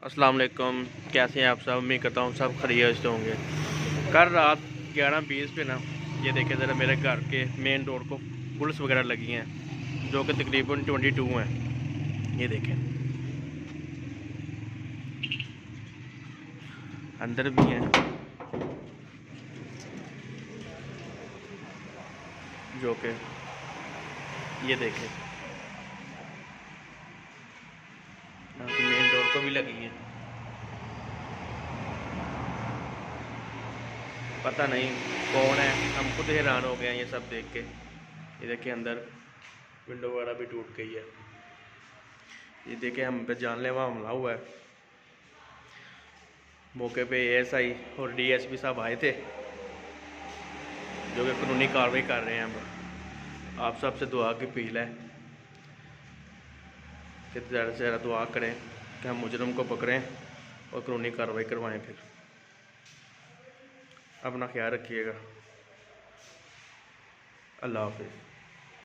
अस्सलाम वालेकुम। कैसे हैं आप सब? उम्मीद करता हूँ सब खैरियत से होंगे। कल रात 11:20 पे ना, ये देखें ज़रा, मेरे घर के मेन रोड को पुलिस वगैरह लगी हैं, जो कि तकरीबन 22 हैं। ये देखें, अंदर भी हैं, जो कि ये देखें मेन रोड को भी लगी है। पता नहीं कौन है, हम खुद हैरान हो गए हैं ये सब देख के। ये देखें, अंदर विंडो वगैरह भी टूट गई है। ये देखें, हम पे जानलेवा हमला हुआ है। मौके पे एएसआई और डीएसपी साहब आए थे, जो कि कानूनी कार्रवाई कर रहे हैं। हम आप सबसे दुआ की अपील है कि ज़्यादा से ज़्यादा दुआ करें कि हम मुजरम को पकड़ें और कानूनी कार्रवाई करवाएं। फिर अपना ख्याल रखिएगा। अल्लाह हाफिज़।